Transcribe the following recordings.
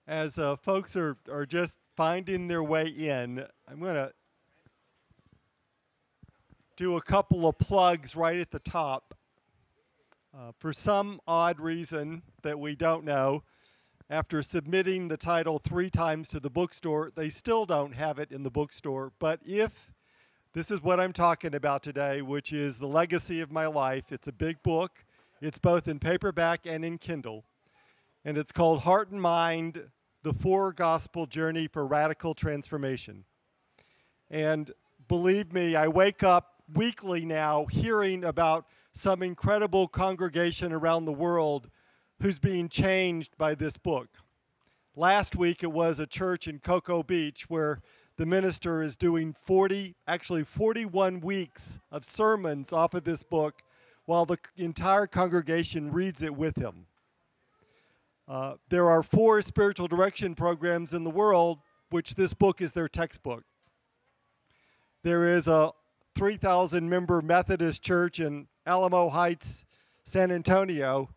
As folks are just finding their way in, I'm going to do a couple of plugs right at the top. For some odd reason that we don't know, after submitting the title 3 times to the bookstore, they still don't have it in the bookstore. But if this is what I'm talking about today, which is The Legacy of My Life, it's a big book. It's both in paperback and in Kindle. And it's called Heart and Mind, The Four Gospel Journey for Radical Transformation. And believe me, I wake up weekly now hearing about some incredible congregation around the world who's being changed by this book. Last week it was a church in Cocoa Beach where the minister is doing 41 weeks of sermons off of this book while the entire congregation reads it with him. There are 4 spiritual direction programs in the world, which this book is their textbook. There is a 3,000-member Methodist church in Alamo Heights, San Antonio,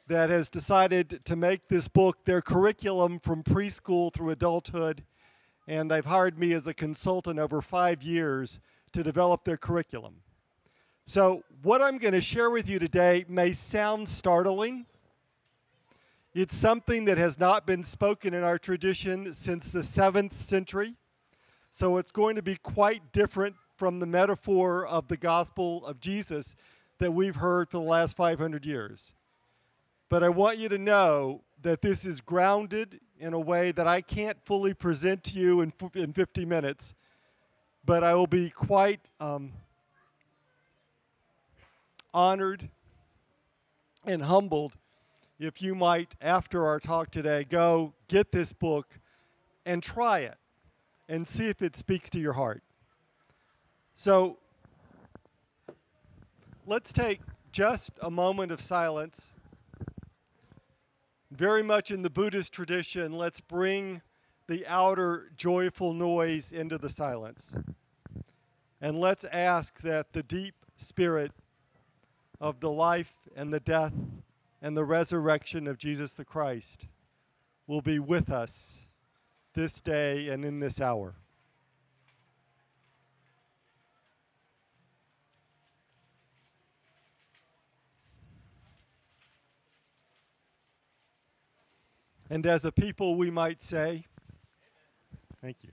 that has decided to make this book their curriculum from preschool through adulthood, and they've hired me as a consultant over 5 years to develop their curriculum. So what I'm going to share with you today may sound startling. It's something that has not been spoken in our tradition since the 7th century, so it's going to be quite different from the metaphor of the gospel of Jesus that we've heard for the last 500 years. But I want you to know that this is grounded in a way that I can't fully present to you in 50 minutes, but I will be quite honored and humbled if you might, after our talk today, go get this book and try it and see if it speaks to your heart. So let's take just a moment of silence. Very much in the Buddhist tradition, let's bring the outer joyful noise into the silence. And let's ask that the deep spirit of the life and the death and the resurrection of Jesus the Christ will be with us this day and in this hour. And as a people, we might say, thank you.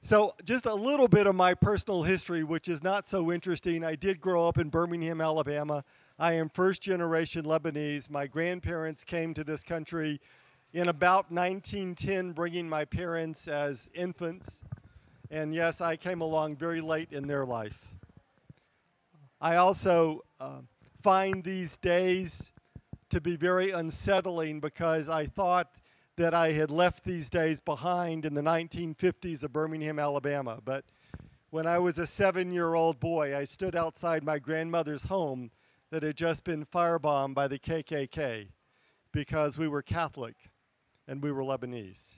So just a little bit of my personal history, which is not so interesting. I did grow up in Birmingham, Alabama. I am first-generation Lebanese. My grandparents came to this country in about 1910, bringing my parents as infants. And yes, I came along very late in their life. I also find these days to be very unsettling because I thought that I had left these days behind in the 1950s of Birmingham, Alabama. But when I was a 7-year-old boy, I stood outside my grandmother's home that had just been firebombed by the KKK because we were Catholic and we were Lebanese.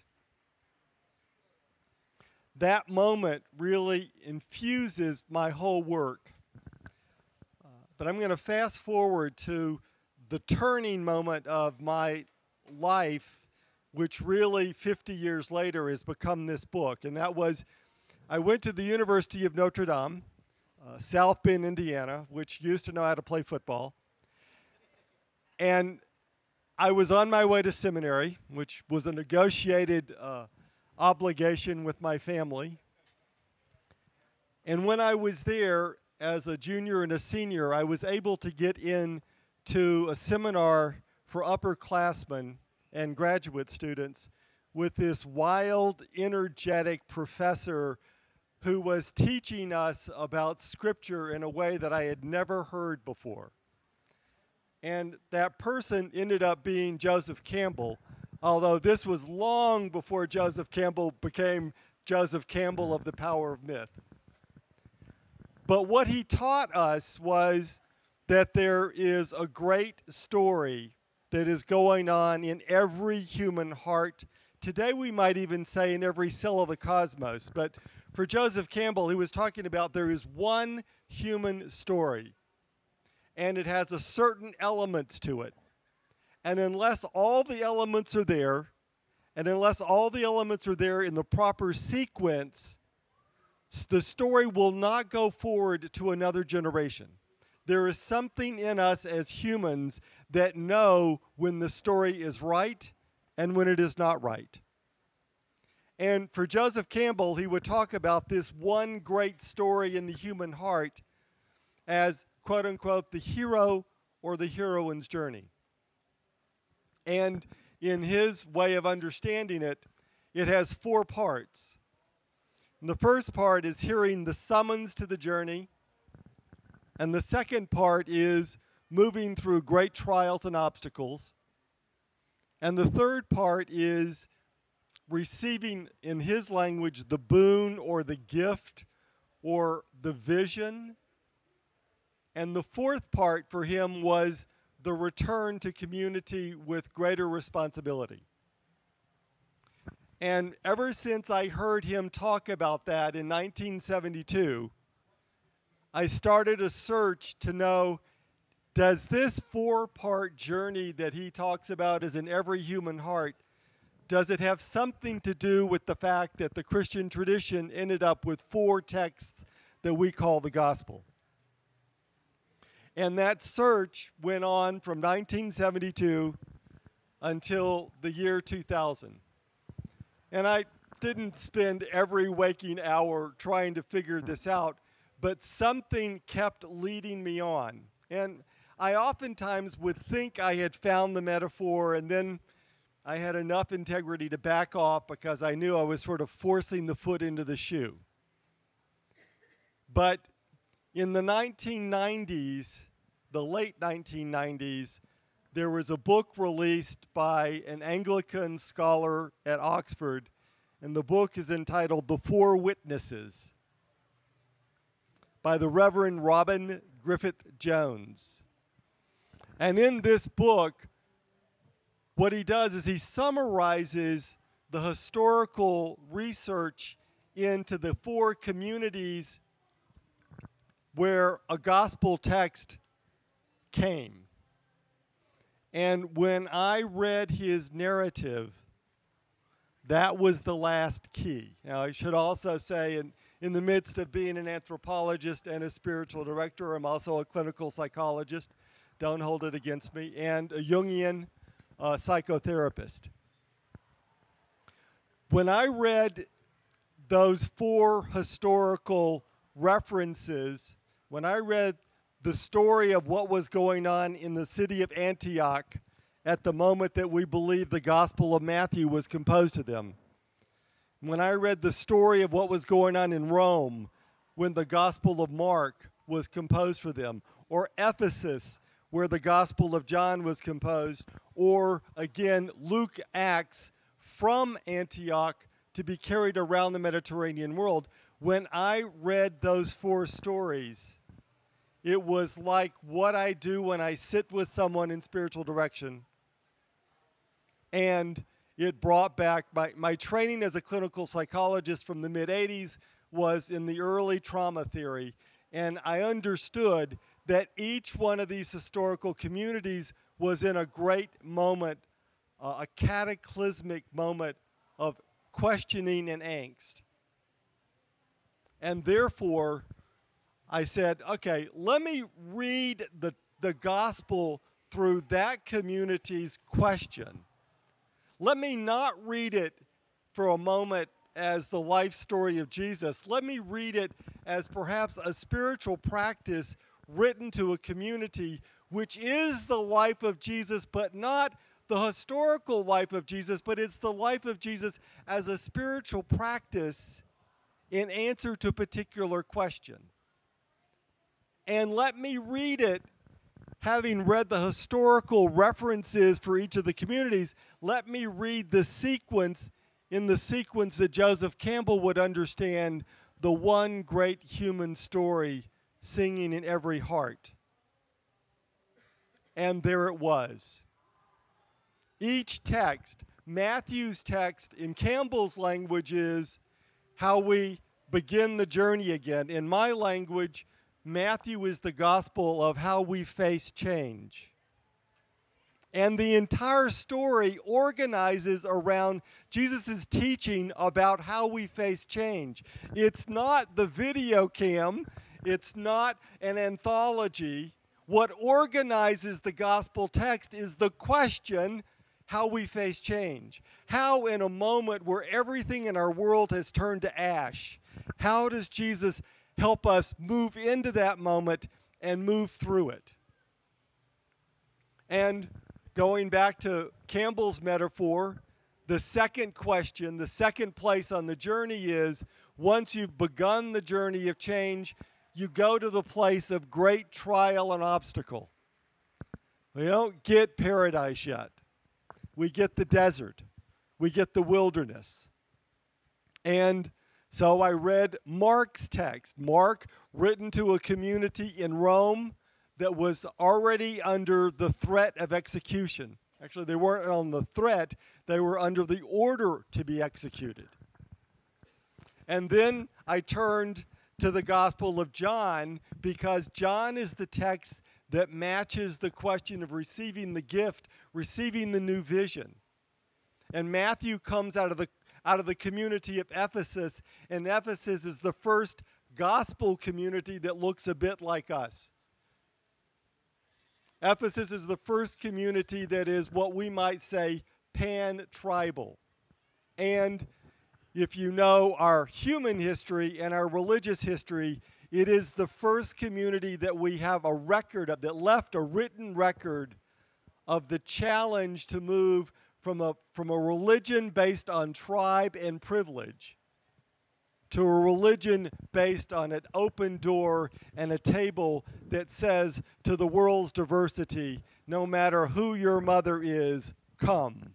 That moment really infuses my whole work. But I'm going to fast forward to the turning moment of my life, which really 50 years later has become this book. And that was, I went to the University of Notre Dame, South Bend, Indiana, which used to know how to play football. And I was on my way to seminary, which was a negotiated obligation with my family. And when I was there as a junior and a senior, I was able to get into a seminar for upperclassmen and graduate students with this wild, energetic professor who was teaching us about Scripture in a way that I had never heard before. And that person ended up being Joseph Campbell, although this was long before Joseph Campbell became Joseph Campbell of The Power of Myth. But what he taught us was that there is a great story that is going on in every human heart. Today we might even say in every cell of the cosmos. But for Joseph Campbell, he was talking about there is one human story, and it has a certain elements to it. And unless all the elements are there, and unless all the elements are there in the proper sequence, the story will not go forward to another generation. There is something in us as humans that know when the story is right and when it is not right. And for Joseph Campbell, he would talk about this one great story in the human heart as, quote unquote, the hero or the heroine's journey. And in his way of understanding it, it has 4 parts. And the first part is hearing the summons to the journey. And the second part is moving through great trials and obstacles. And the third part is receiving, in his language, the boon or the gift or the vision. And the fourth part for him was the return to community with greater responsibility. And ever since I heard him talk about that in 1972, I started a search to know, does this 4-part journey that he talks about as in every human heart, does it have something to do with the fact that the Christian tradition ended up with 4 texts that we call the gospel? And that search went on from 1972 until the year 2000. And I didn't spend every waking hour trying to figure this out, but something kept leading me on. And I oftentimes would think I had found the metaphor, and then I had enough integrity to back off because I knew I was sort of forcing the foot into the shoe. But in the 1990s, the late 1990s, there was a book released by an Anglican scholar at Oxford, and the book is entitled The Four Witnesses by the Reverend Robin Griffith Jones. And in this book, what he does is he summarizes the historical research into the 4 communities where a gospel text came. And when I read his narrative, that was the last key. Now, I should also say, in the midst of being an anthropologist and a spiritual director, I'm also a clinical psychologist, don't hold it against me, and a Jungian psychotherapist. When I read those 4 historical references, when I read the story of what was going on in the city of Antioch at the moment that we believe the Gospel of Matthew was composed to them, when I read the story of what was going on in Rome when the Gospel of Mark was composed for them, or Ephesus where the Gospel of John was composed, or again Luke Acts from Antioch to be carried around the Mediterranean world, when I read those 4 stories, it was like what I do when I sit with someone in spiritual direction. And it brought back my training as a clinical psychologist from the mid-'80s was in the early trauma theory. And I understood that each one of these historical communities was in a great moment, a cataclysmic moment of questioning and angst. And therefore, I said, okay, let me read the gospel through that community's question. Let me not read it for a moment as the life story of Jesus. Let me read it as perhaps a spiritual practice written to a community which is the life of Jesus, but not the historical life of Jesus, but it's the life of Jesus as a spiritual practice in answer to a particular question. And let me read it, having read the historical references for each of the communities, let me read the sequence in the sequence that Joseph Campbell would understand, the one great human story singing in every heart. And there it was. Each text, Matthew's text in Campbell's language is how we begin the journey again. In my language, Matthew is the gospel of how we face change. And the entire story organizes around Jesus' teaching about how we face change. It's not the video cam. It's not an anthology. What organizes the gospel text is the question, how we face change. How in a moment where everything in our world has turned to ash, how does Jesus help us move into that moment and move through it? And going back to Campbell's metaphor, the second question, the second place on the journey is, once you've begun the journey of change, you go to the place of great trial and obstacle. We don't get paradise yet. We get the desert. We get the wilderness. And so I read Mark's text. Mark, written to a community in Rome that was already under the threat of execution. Actually, they weren't on the threat, they were under the order to be executed. And then I turned to the Gospel of John, because John is the text that matches the question of receiving the gift, receiving the new vision. And Matthew comes out of the community of Ephesus, and Ephesus is the first gospel community that looks a bit like us. Ephesus is the first community that is what we might say pan-tribal. And if you know our human history and our religious history, it is the first community that we have a record of, that left a written record of the challenge to move from a religion based on tribe and privilege to a religion based on an open door and a table that says to the world's diversity, no matter who your mother is, come.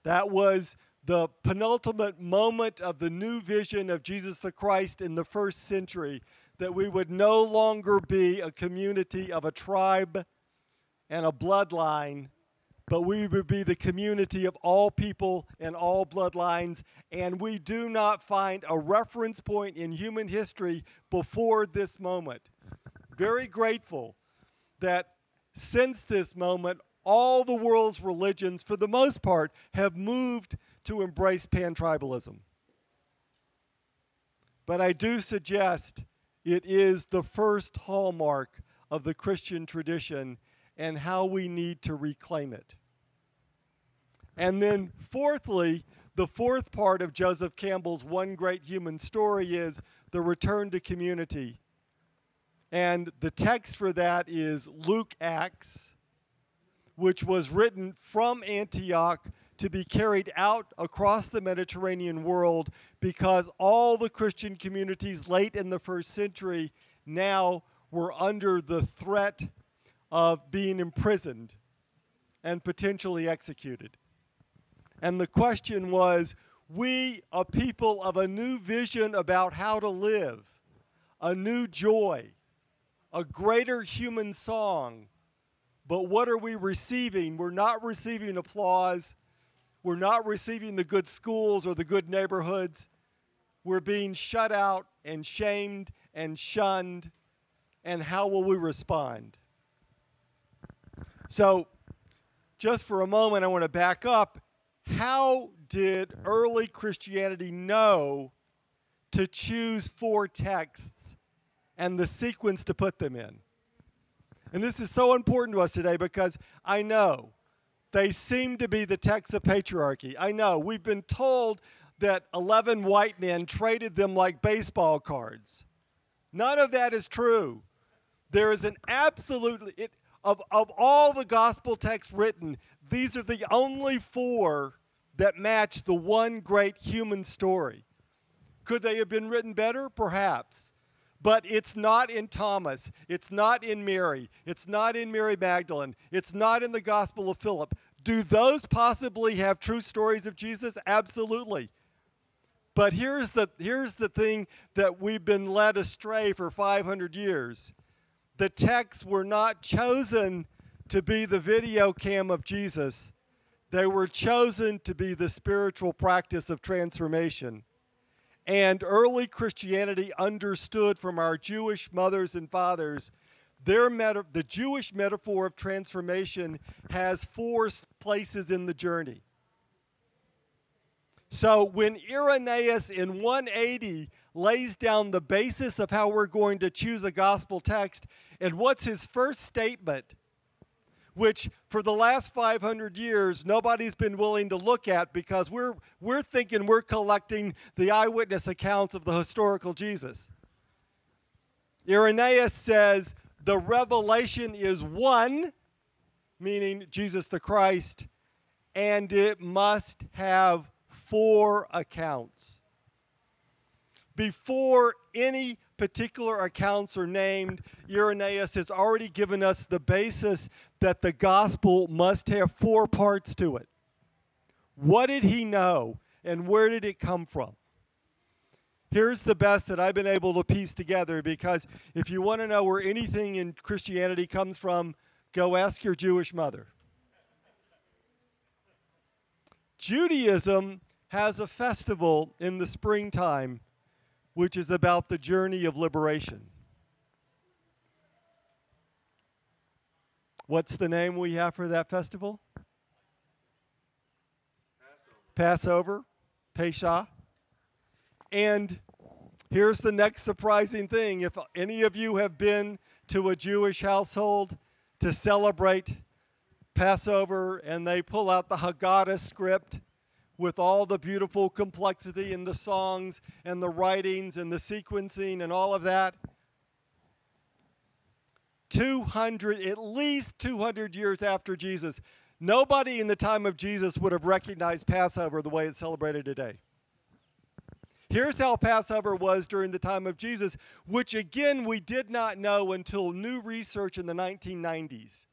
That was the penultimate moment of the new vision of Jesus the Christ in the first century, that we would no longer be a community of a tribe and a bloodline, but we would be the community of all people and all bloodlines, and we do not find a reference point in human history before this moment. Very grateful that since this moment, all the world's religions, for the most part, have moved to embrace pan-tribalism. But I do suggest it is the first hallmark of the Christian tradition and how we need to reclaim it. And then fourthly, the fourth part of Joseph Campbell's One Great Human Story is the return to community. And the text for that is Luke Acts, which was written from Antioch to be carried out across the Mediterranean world, because all the Christian communities late in the first century now were under the threat of being imprisoned and potentially executed. And the question was, we, a people of a new vision about how to live, a new joy, a greater human song, but what are we receiving? We're not receiving applause. We're not receiving the good schools or the good neighborhoods. We're being shut out and shamed and shunned. And how will we respond? So, just for a moment, I want to back up. How did early Christianity know to choose 4 texts and the sequence to put them in? And this is so important to us today, because I know they seem to be the texts of patriarchy. I know we've been told that 11 white men traded them like baseball cards. None of that is true. There is an absolutely, of all the gospel texts written, these are the only 4 that match the one great human story. Could they have been written better? Perhaps. But it's not in Thomas. It's not in Mary. It's not in Mary Magdalene. It's not in the Gospel of Philip. Do those possibly have true stories of Jesus? Absolutely. But here's the thing that we've been led astray for 500 years. The texts were not chosen to be the video cam of Jesus. They were chosen to be the spiritual practice of transformation. And early Christianity understood from our Jewish mothers and fathers The Jewish metaphor of transformation has 4 places in the journey. So when Irenaeus in 180 lays down the basis of how we're going to choose a gospel text, and what's his first statement, which for the last 500 years nobody's been willing to look at because we're thinking we're collecting the eyewitness accounts of the historical Jesus. Irenaeus says the revelation is one, meaning Jesus the Christ, and it must have 4 accounts. Before any particular accounts are named, Irenaeus has already given us the basis that the gospel must have 4 parts to it. What did he know, and where did it come from? Here's the best that I've been able to piece together, because if you want to know where anything in Christianity comes from, go ask your Jewish mother. Judaism has a festival in the springtime which is about the journey of liberation. What's the name we have for that festival? Passover. Pesach. And here's the next surprising thing. If any of you have been to a Jewish household to celebrate Passover and they pull out the Haggadah script with all the beautiful complexity and the songs and the writings and the sequencing and all of that, at least 200 years after Jesus, nobody in the time of Jesus would have recognized Passover the way it's celebrated today. Here's how Passover was during the time of Jesus, which again we did not know until new research in the 1990s.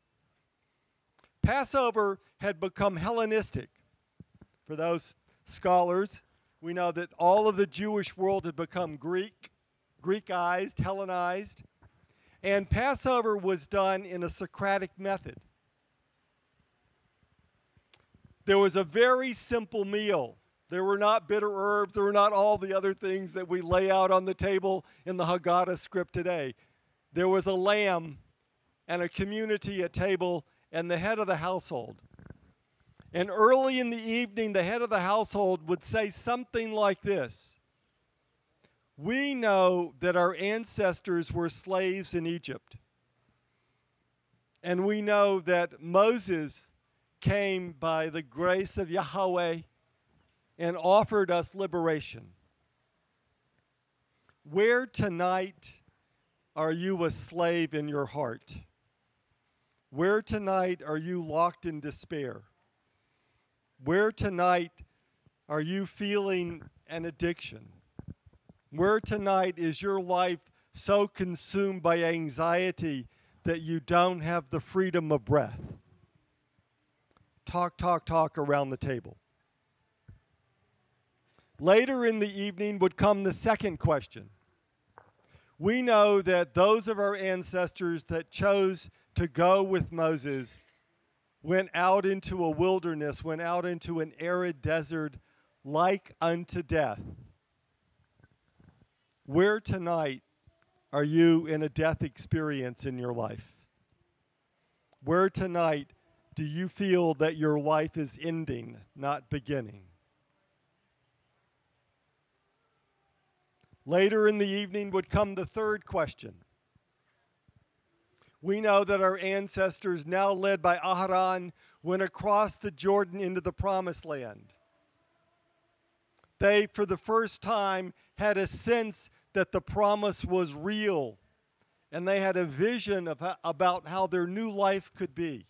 Passover had become Hellenistic. For those scholars, we know that all of the Jewish world had become Greekized, Hellenized, and Passover was done in a Socratic method. There was a very simple meal. There were not bitter herbs. There were not all the other things that we lay out on the table in the Haggadah script today. There was a lamb and a community at table and the head of the household. And early in the evening, the head of the household would say something like this: "We know that our ancestors were slaves in Egypt. And we know that Moses came by the grace of Yahweh and offered us liberation. Where tonight are you a slave in your heart? Where tonight are you locked in despair? Where tonight are you feeling an addiction? Where tonight is your life so consumed by anxiety that you don't have the freedom of breath?" Talk, talk, talk around the table. Later in the evening would come the second question. We know that those of our ancestors that chose to go with Moses went out into a wilderness, went out into an arid desert like unto death. Where tonight are you in a death experience in your life? Where tonight do you feel that your life is ending, not beginning? Later in the evening would come the third question. We know that our ancestors, now led by Aharon, went across the Jordan into the Promised Land. They, for the first time, had a sense that the promise was real, and they had a vision about how their new life could be.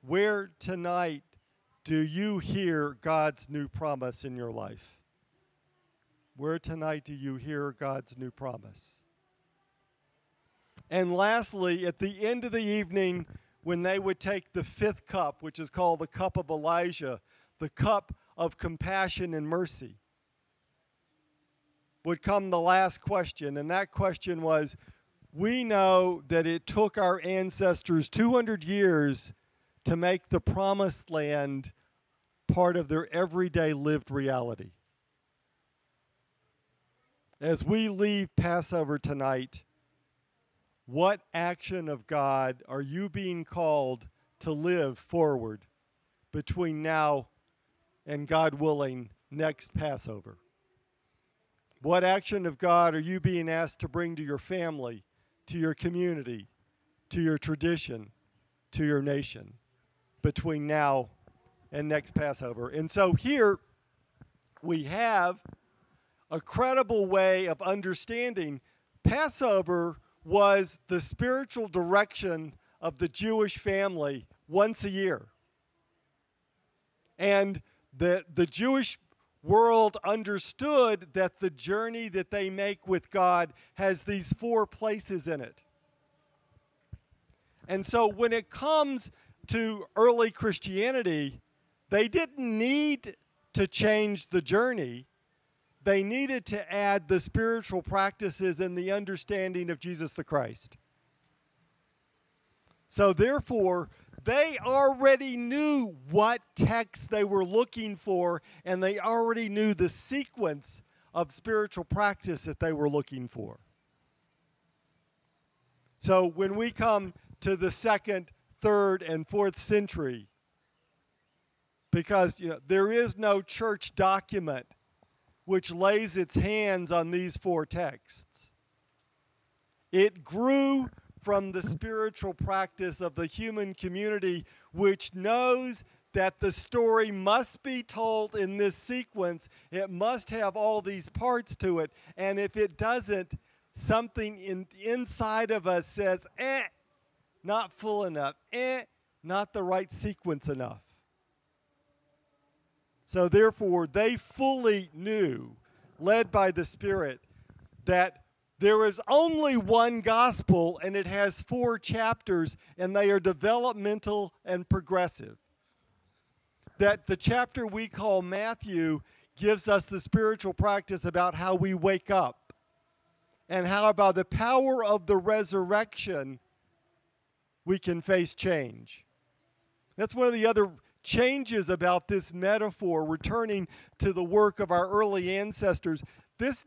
Where tonight do you hear God's new promise in your life? Where tonight do you hear God's new promise? And lastly, at the end of the evening, when they would take the fifth cup, which is called the cup of Elijah, the cup of compassion and mercy, would come the last question. And that question was, we know that it took our ancestors 200 years to make the promised land part of their everyday lived reality. As we leave Passover tonight, what action of God are you being called to live forward between now and, God willing, next Passover? What action of God are you being asked to bring to your family, to your community, to your tradition, to your nation between now and next Passover? And so here we have a credible way of understanding Passover was the spiritual direction of the Jewish family once a year. And the Jewish world understood that the journey that they make with God has these 4 places in it. And so when it comes to early Christianity, they didn't need to change the journey. They needed to add the spiritual practices and the understanding of Jesus the Christ. So therefore, they already knew what text they were looking for, and they already knew the sequence of spiritual practice that they were looking for. So when we come to the 2nd, 3rd, and 4th century, because there is no church document which lays its hands on these 4 texts. It grew from the spiritual practice of the human community, which knows that the story must be told in this sequence. It must have all these parts to it. And if it doesn't, something inside of us says, not full enough, not the right sequence enough. So therefore, they fully knew, led by the Spirit, that there is only one gospel, and it has 4 chapters, and they are developmental and progressive. That the chapter we call Matthew gives us the spiritual practice about how we wake up, and how by the power of the resurrection, we can face change. That's one of the other changes about this metaphor, returning to the work of our early ancestors.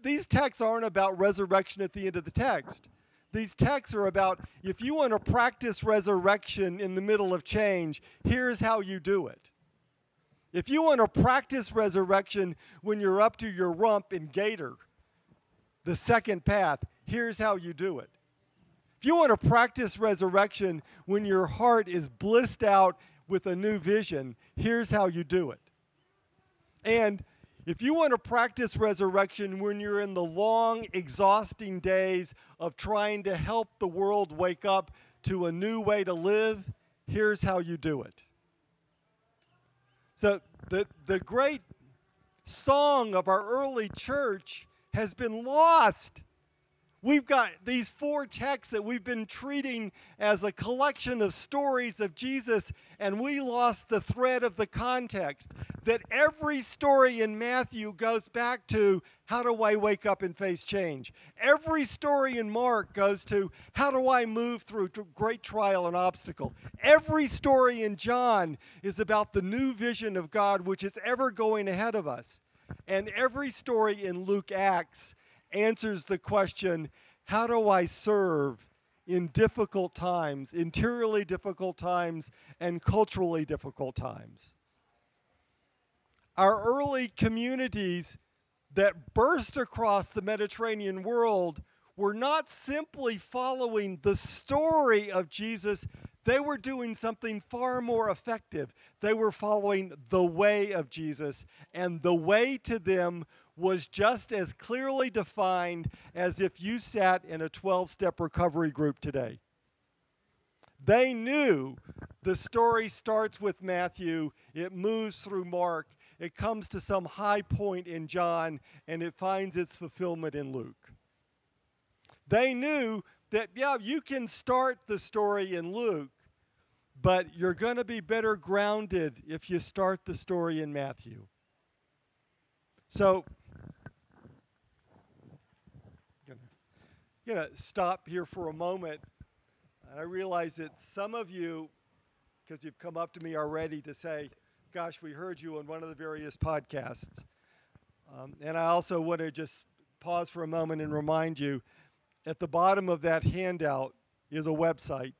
These texts aren't about resurrection at the end of the text. These texts are about, if you want to practice resurrection in the middle of change, here's how you do it. If you want to practice resurrection when you're up to your rump in gator, the second path, here's how you do it. If you want to practice resurrection when your heart is blissed out with a new vision, here's how you do it. And if you want to practice resurrection when you're in the long, exhausting days of trying to help the world wake up to a new way to live, here's how you do it. So the great song of our early church has been lost. We've got these 4 texts that we've been treating as a collection of stories of Jesus, and we lost the thread of the context. That every story in Matthew goes back to, how do I wake up and face change? Every story in Mark goes to, how do I move through great trial and obstacle? Every story in John is about the new vision of God, which is ever going ahead of us. And every story in Luke Acts answers the question, how do I serve in difficult times, interiorly difficult times, and culturally difficult times? Our early communities that burst across the Mediterranean world were not simply following the story of Jesus, they were doing something far more effective. They were following the way of Jesus, and the way to them was just as clearly defined as if you sat in a 12-step recovery group today. They knew the story starts with Matthew, it moves through Mark, it comes to some high point in John, and it finds its fulfillment in Luke. They knew that, you can start the story in Luke, but you're going to be better grounded if you start the story in Matthew. So, I'm going to stop here for a moment. And I realize that some of you, because you've come up to me already to say, gosh, we heard you on one of the various podcasts. And I also want to just pause for a moment and remind you, at the bottom of that handout, is a website.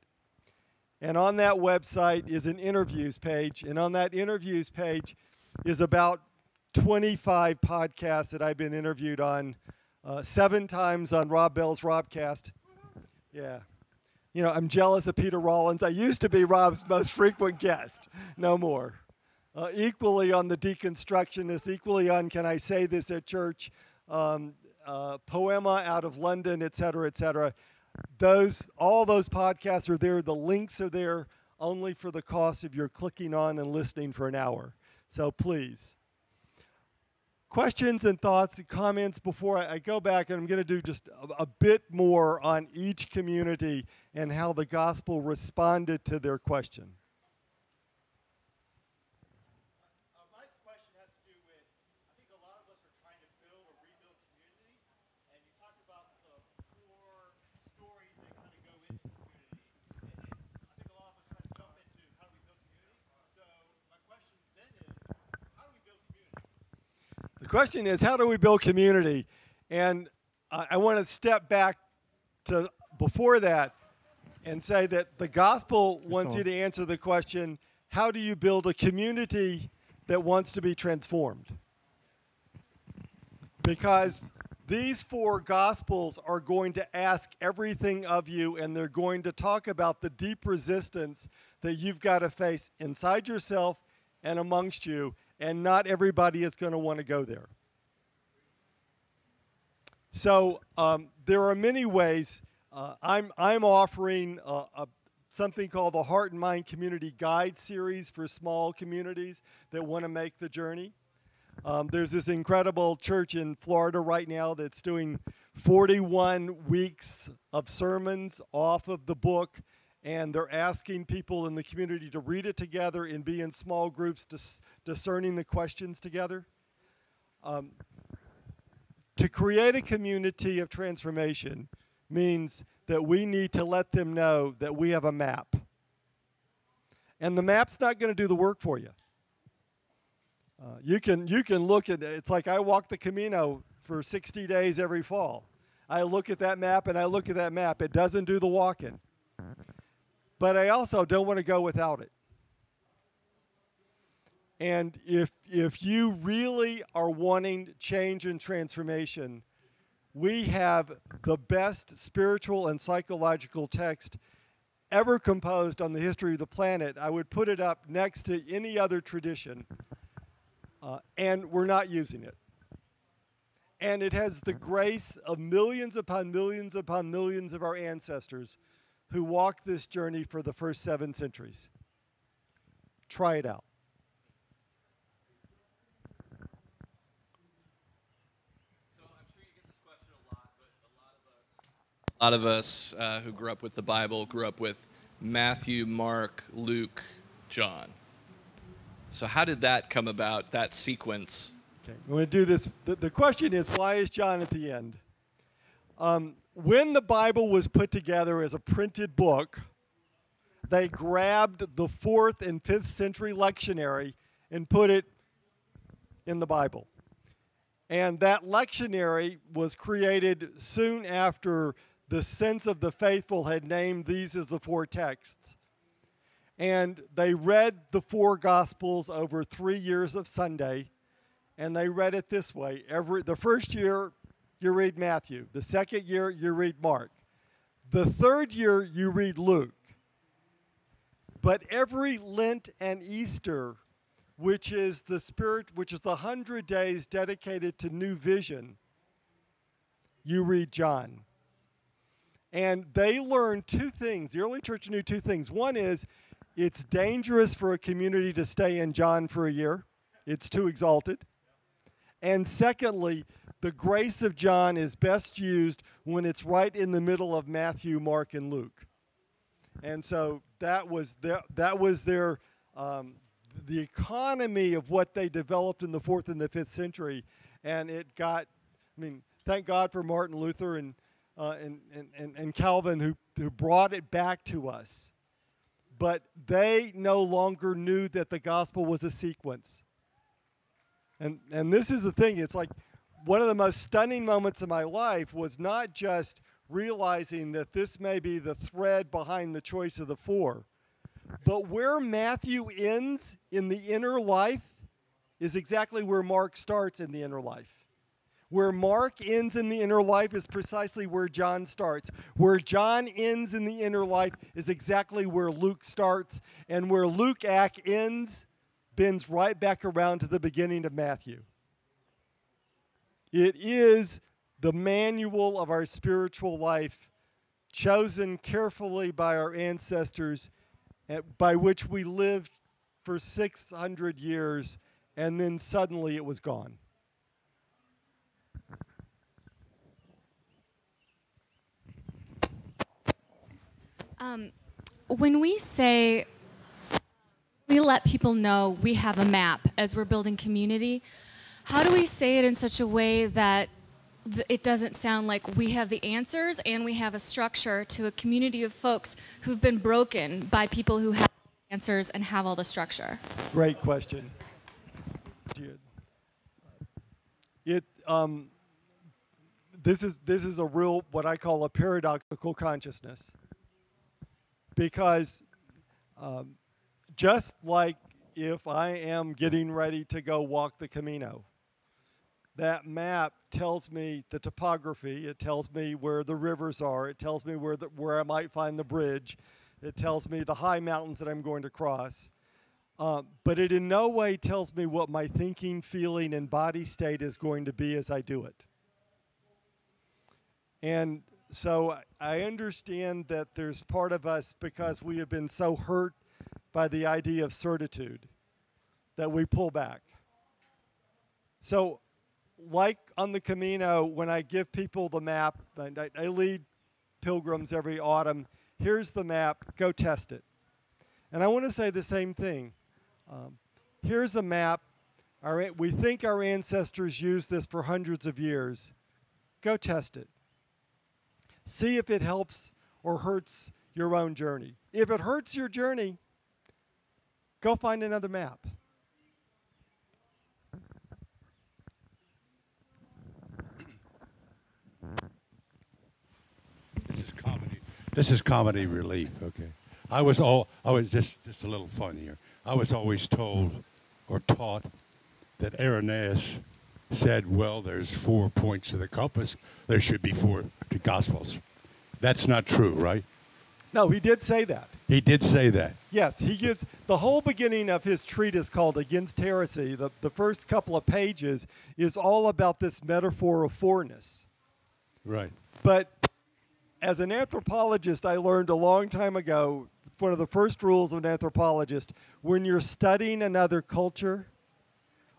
And on that website is an interviews page. And on that interviews page is about 25 podcasts that I've been interviewed on, 7 times on Rob Bell's Robcast. Yeah. You know, I'm jealous of Peter Rollins. I used to be Rob's most frequent guest. No more. Equally on The Deconstructionist, equally on Can I Say This at Church, Poema out of London, et cetera, et cetera. All those podcasts are there. The links are there only for the cost of your clicking on and listening for an hour. So please. Questions and thoughts and comments before I go back, and I'm going to do just a bit more on each community and how the gospel responded to their question. My question has to do with, I think a lot of us are trying to build or rebuild community, and you talked about the 4 stories that kind of go into community, and I think a lot of us try to jump into how do we build community. So my question then is, how do we build community? The question is, how do we build community? And I want to step back to before that and say that the gospel wants you to answer the question, how do you build a community that wants to be transformed? Because these 4 gospels are going to ask everything of you, and they're going to talk about the deep resistance that you've got to face inside yourself and amongst you, and not everybody is going to want to go there. So there are many ways. I'm offering something called the Heart and Mind Community Guide series for small communities that want to make the journey. There's this incredible church in Florida right now that's doing 41 weeks of sermons off of the book, and they're asking people in the community to read it together and be in small groups discerning the questions together. To create a community of transformation means that we need to let them know that we have a map. And the map's not going to do the work for you. You can look at it. It's like I walk the Camino for 60 days every fall. I look at that map and I look at that map. It doesn't do the walking. But I also don't want to go without it. And if you really are wanting change and transformation, we have the best spiritual and psychological text ever composed on the history of the planet. I would put it up next to any other tradition, and we're not using it. And it has the grace of millions upon millions upon millions of our ancestors who walked this journey for the first 7 centuries. Try it out. A lot of us who grew up with the Bible grew up with Matthew, Mark, Luke, John. So how did that come about, that sequence? Okay, I'm going to do this. The question is, why is John at the end? When the Bible was put together as a printed book, they grabbed the 4th and 5th century lectionary and put it in the Bible. And that lectionary was created soon after the Sense of the Faithful had named these as the 4 texts. And they read the 4 Gospels over 3 years of Sunday, and they read it this way. The first year, you read Matthew. The second year, you read Mark. The third year, you read Luke. But every Lent and Easter, which is the 100 days dedicated to new vision, you read John. And they learned 2 things. The early church knew 2 things. One is it's dangerous for a community to stay in John for a year. It's too exalted. And secondly, the grace of John is best used when it's right in the middle of Matthew, Mark, and Luke. And so that was their the economy of what they developed in the 4th and the 5th century. And it got, thank God for Martin Luther and Calvin who brought it back to us. But they no longer knew that the gospel was a sequence. And this is the thing. It's like one of the most stunning moments of my life was not just realizing that this may be the thread behind the choice of the four. But where Matthew ends in the inner life is exactly where Mark starts in the inner life. Where Mark ends in the inner life is precisely where John starts. Where John ends in the inner life is exactly where Luke starts. And where Luke Act ends bends right back around to the beginning of Matthew. It is the manual of our spiritual life, chosen carefully by our ancestors, by which we lived for 600 years, and then suddenly it was gone. When we say we let people know we have a map as we're building community, how do we say it in such a way that it doesn't sound like we have the answers and we have a structure to a community of folks who've been broken by people who have answers and have all the structure? Great question. This is a real, what I call a paradoxical consciousness. Because just like if I am getting ready to go walk the Camino, that map tells me the topography, it tells me where the rivers are, it tells me where I might find the bridge, it tells me the high mountains that I'm going to cross. But it in no way tells me what my thinking, feeling, and body state is going to be as I do it. And so I understand that there's part of us, because we have been so hurt by the idea of certitude, that we pull back. So like on the Camino, when I give people the map, I lead pilgrims every autumn, here's the map, go test it. And I want to say the same thing. Here's a map. We think our ancestors used this for hundreds of years. Go test it. See if it helps or hurts your own journey. If it hurts your journey, go find another map. This is comedy relief, okay. I was just a little fun here. I was always told or taught that Irenaeus said, well, there's 4 points to the compass. There should be 4 Gospels. That's not true, right? No, he did say that. He did say that. Yes, he gives the whole beginning of his treatise called Against Heresy. The first couple of pages is all about this metaphor of fourness. Right. But as an anthropologist, I learned a long time ago, one of the first rules of an anthropologist, when you're studying another culture,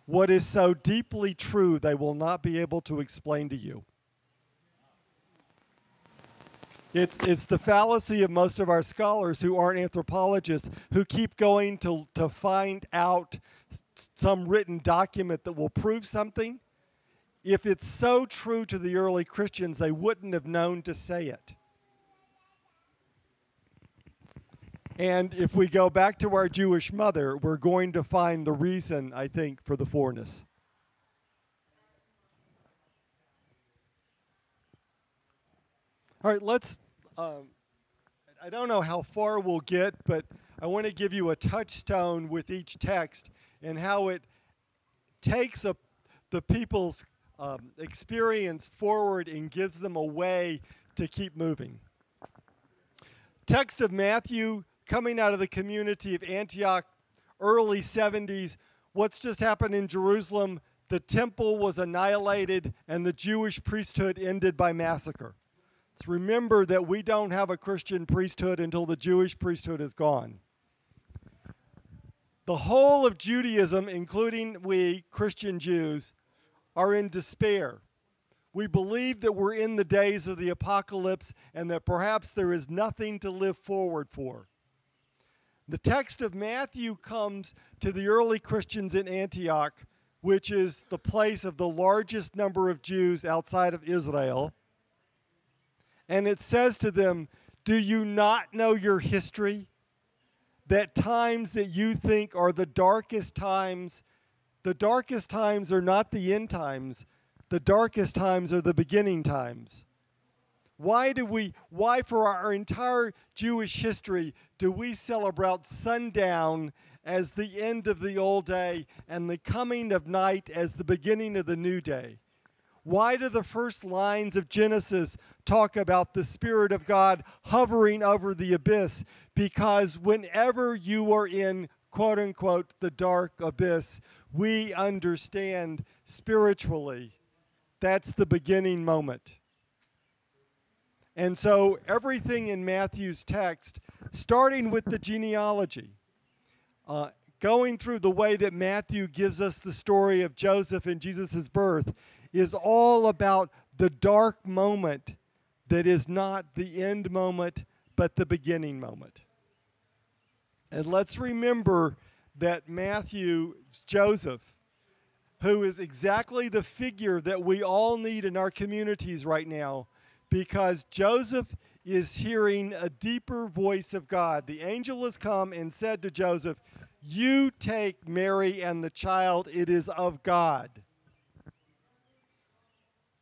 what is so deeply true they will not be able to explain to you. It's the fallacy of most of our scholars who aren't anthropologists, who keep going to find out some written document that will prove something. If it's so true to the early Christians, they wouldn't have known to say it. And if we go back to our Jewish mother, we're going to find the reason, I think, for the fourness. All right, let's, I don't know how far we'll get, but I want to give you a touchstone with each text and how it takes the people's experience forward and gives them a way to keep moving. Text of Matthew, coming out of the community of Antioch, early 70s. What's just happened in Jerusalem? The temple was annihilated and the Jewish priesthood ended by massacre. So remember that we don't have a Christian priesthood until the Jewish priesthood is gone. The whole of Judaism, including we, Christian Jews, are in despair. We believe that we're in the days of the apocalypse and that perhaps there is nothing to live forward for. The text of Matthew comes to the early Christians in Antioch, which is the place of the largest number of Jews outside of Israel. And it says to them, do you not know your history? That times that you think are the darkest times are not the end times. The darkest times are the beginning times. Why for our entire Jewish history do we celebrate sundown as the end of the old day and the coming of night as the beginning of the new day? Why do the first lines of Genesis talk about the Spirit of God hovering over the abyss? Because whenever you are in, quote unquote, the dark abyss, we understand spiritually that's the beginning moment. And so everything in Matthew's text, starting with the genealogy, going through the way that Matthew gives us the story of Joseph and Jesus' birth, is all about the dark moment that is not the end moment, but the beginning moment. And let's remember that Matthew's Joseph, who is exactly the figure that we all need in our communities right now, because Joseph is hearing a deeper voice of God. The angel has come and said to Joseph, "You take Mary and the child, it is of God."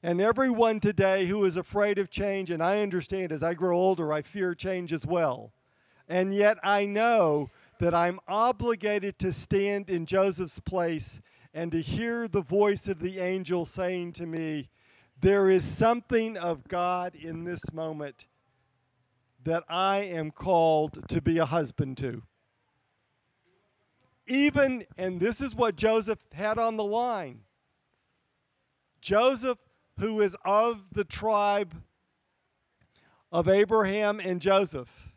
And everyone today who is afraid of change, and I understand as I grow older, I fear change as well. And yet I know that I'm obligated to stand in Joseph's place and to hear the voice of the angel saying to me, there is something of God in this moment that I am called to be a husband to. Even, and this is what Joseph had on the line, Joseph, who is of the tribe of Abraham and Joseph,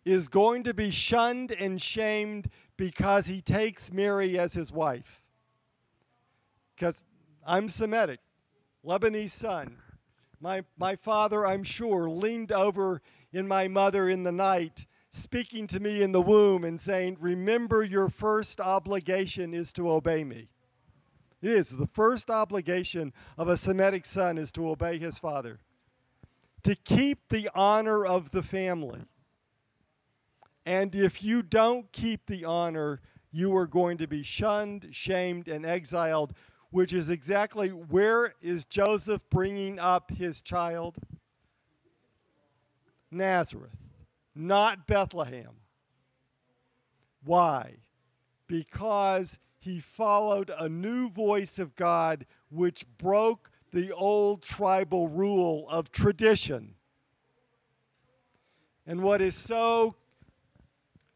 is going to be shunned and shamed because he takes Mary as his wife. Because I'm Semitic, Lebanese son. My father, I'm sure, leaned over in my mother in the night, speaking to me in the womb and saying, remember, your first obligation is to obey me. It is. The first obligation of a Semitic son is to obey his father, to keep the honor of the family. And if you don't keep the honor, you are going to be shunned, shamed, and exiled, which is exactly where is Joseph bringing up his child? Nazareth, not Bethlehem. Why? Because he followed a new voice of God which broke the old tribal rule of tradition. And what is so,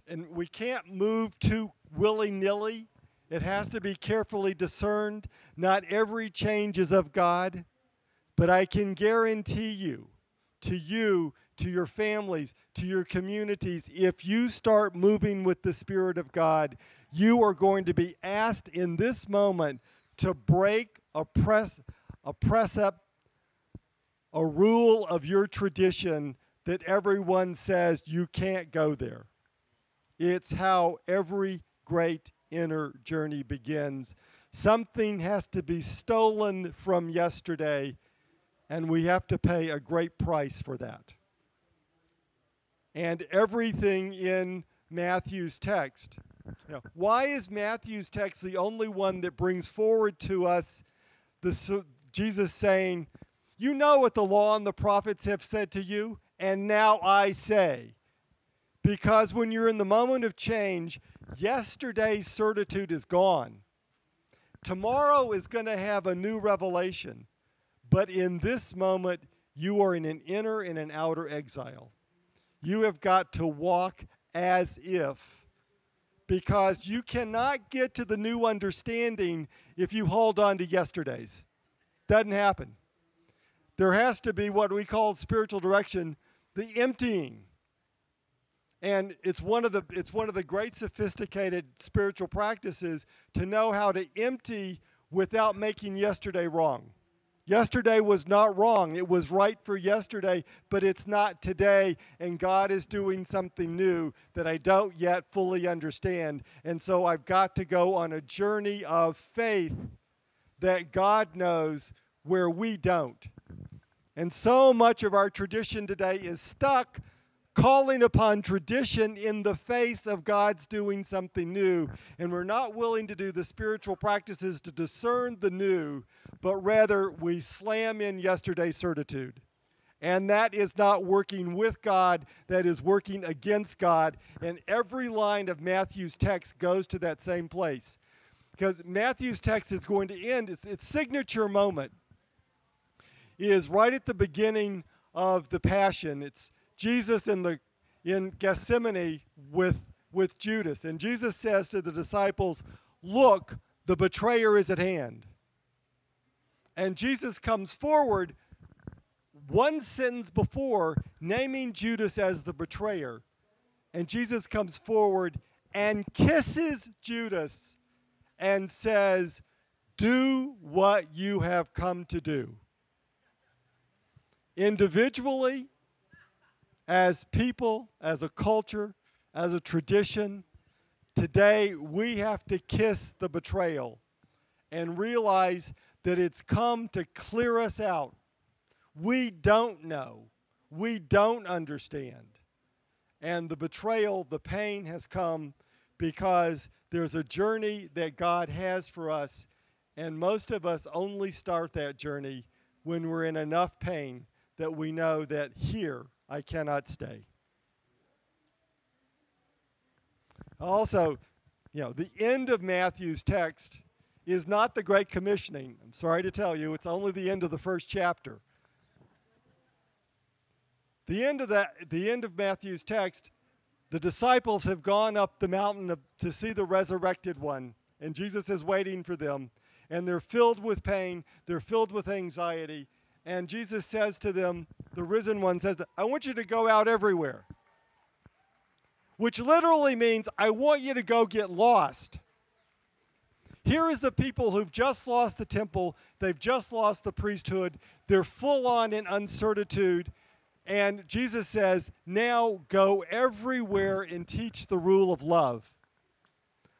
and we can't move too willy-nilly. It has to be carefully discerned. Not every change is of God, but I can guarantee you, to your families, to your communities, if you start moving with the Spirit of God, you are going to be asked in this moment to break a precept, a rule of your tradition that everyone says you can't go there. It's how every great inner journey begins. Something has to be stolen from yesterday, and we have to pay a great price for that. And everything in Matthew's text. Why is Matthew's text the only one that brings forward to us Jesus saying, you know what the law and the prophets have said to you, and now I say. Because when you're in the moment of change, yesterday's certitude is gone. Tomorrow is going to have a new revelation. But in this moment, you are in an inner and an outer exile. You have got to walk as if, because you cannot get to the new understanding if you hold on to yesterday's. Doesn't happen. There has to be what we call spiritual direction, the emptying. And it's one of the great sophisticated spiritual practices to know how to empty without making yesterday wrong. Yesterday was not wrong. It was right for yesterday, but it's not today, and God is doing something new that I don't yet fully understand. And so I've got to go on a journey of faith that God knows where we don't. And so much of our tradition today is stuck calling upon tradition in the face of God's doing something new. And we're not willing to do the spiritual practices to discern the new, but rather we slam in yesterday's certitude. And that is not working with God, that is working against God. And every line of Matthew's text goes to that same place. Because Matthew's text is going to end, its signature moment is right at the beginning of the Passion. It's Jesus in Gethsemane with Judas. And Jesus says to the disciples, "Look, the betrayer is at hand." And Jesus comes forward one sentence before, naming Judas as the betrayer. And Jesus comes forward and kisses Judas and says, "Do what you have come to do." Individually, as people, as a culture, as a tradition, today we have to kiss the betrayal and realize that it's come to clear us out. We don't know. We don't understand. And the betrayal, the pain has come because there's a journey that God has for us, and most of us only start that journey when we're in enough pain that we know that here I cannot stay. Also, the end of Matthew's text is not the Great Commissioning. I'm sorry to tell you, it's only the end of the first chapter. The end of Matthew's text, the disciples have gone up the mountain to see the resurrected one, and Jesus is waiting for them, and they're filled with pain, they're filled with anxiety, and Jesus says to them, the risen one says, "I want you to go out everywhere," which literally means, I want you to go get lost. Here is the people who've just lost the temple, they've just lost the priesthood, they're full on in uncertitude. And Jesus says, now go everywhere and teach the rule of love.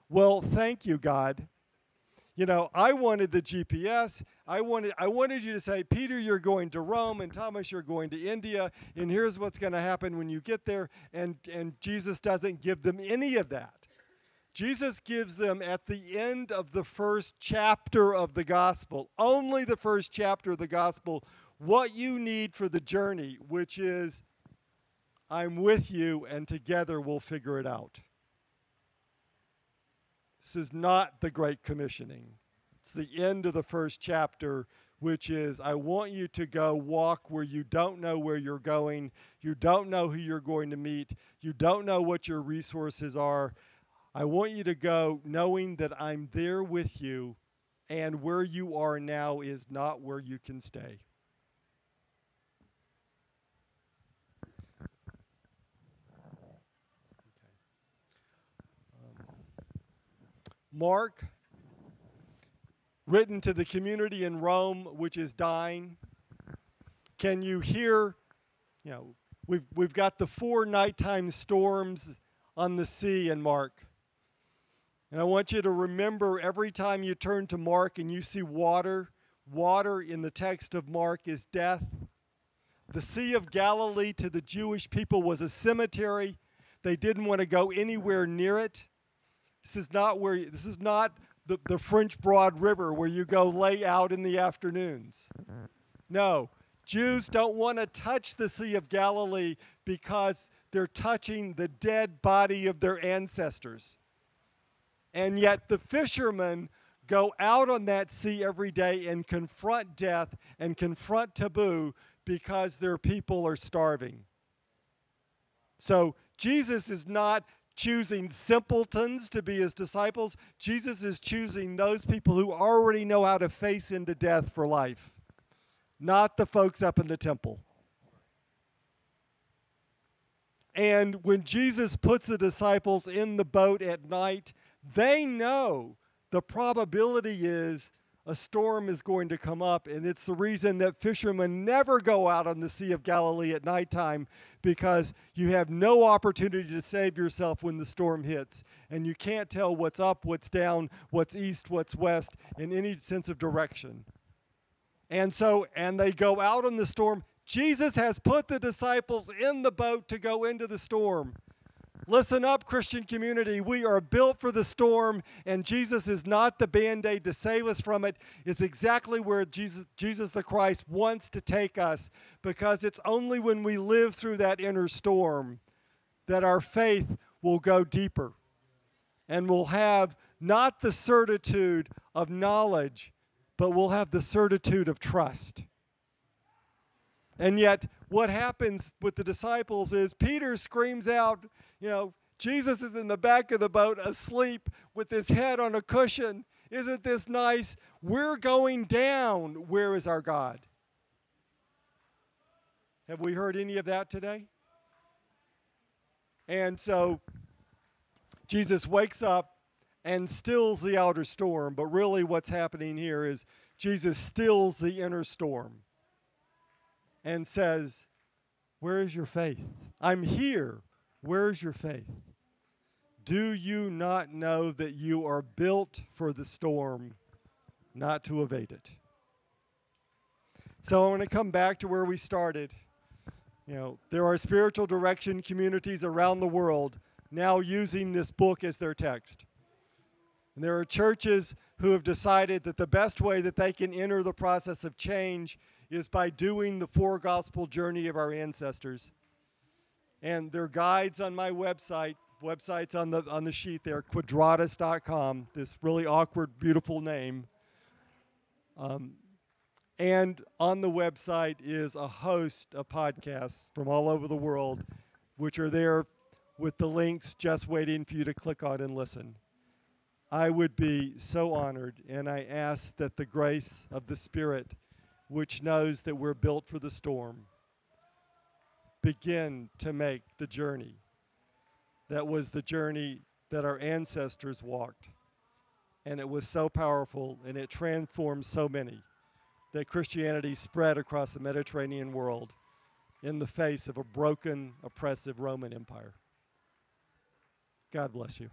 Well, thank you, God. I wanted the GPS. I wanted you to say, Peter, you're going to Rome, and Thomas, you're going to India, and here's what's going to happen when you get there. And Jesus doesn't give them any of that. Jesus gives them at the end of the first chapter of the gospel, only the first chapter of the gospel, what you need for the journey, which is, I'm with you, and together we'll figure it out. This is not the Great Commissioning. It's the end of the first chapter, which is, I want you to go walk where you don't know where you're going. You don't know who you're going to meet. You don't know what your resources are. I want you to go knowing that I'm there with you, and where you are now is not where you can stay. Mark, written to the community in Rome, which is dying. Can you hear, we've got the 4 nighttime storms on the sea in Mark. And I want you to remember every time you turn to Mark and you see water in the text of Mark is death. The Sea of Galilee to the Jewish people was a cemetery. They didn't want to go anywhere near it. This is not the French Broad River where you go lay out in the afternoons. No, Jews don't want to touch the Sea of Galilee because they're touching the dead body of their ancestors. And yet the fishermen go out on that sea every day and confront death and confront taboo because their people are starving. So Jesus is not choosing simpletons to be his disciples. Jesus is choosing those people who already know how to face into death for life, not the folks up in the temple. And when Jesus puts the disciples in the boat at night, they know the probability is a storm is going to come up, and it's the reason that fishermen never go out on the Sea of Galilee at nighttime, because you have no opportunity to save yourself when the storm hits, and you can't tell what's up, what's down, what's east, what's west, in any sense of direction. And they go out on the storm. Jesus has put the disciples in the boat to go into the storm. Listen up, Christian community. We are built for the storm, and Jesus is not the Band-Aid to save us from it. It's exactly where Jesus the Christ wants to take us, because it's only when we live through that inner storm that our faith will go deeper, and we'll have not the certitude of knowledge, but we'll have the certitude of trust. And yet, what happens with the disciples is Peter screams out, Jesus is in the back of the boat asleep with his head on a cushion. Isn't this nice? We're going down. Where is our God? Have we heard any of that today? And so Jesus wakes up and stills the outer storm, but really what's happening here is Jesus stills the inner storm and says, where is your faith? I'm here. Where is your faith? Do you not know that you are built for the storm, not to evade it? So I want to come back to where we started. There are spiritual direction communities around the world now using this book as their text. And there are churches who have decided that the best way that they can enter the process of change is by doing the four gospel journey of our ancestors. And there are guides on my website's on the sheet there, quadratus.com, this really awkward, beautiful name. And on the website is a host of podcasts from all over the world, which are there with the links just waiting for you to click on and listen. I would be so honored, and I ask that the grace of the Spirit, which knows that we're built for the storm, begin to make the journey that was the journey that our ancestors walked. And it was so powerful, and it transformed so many, that Christianity spread across the Mediterranean world in the face of a broken, oppressive Roman Empire. God bless you.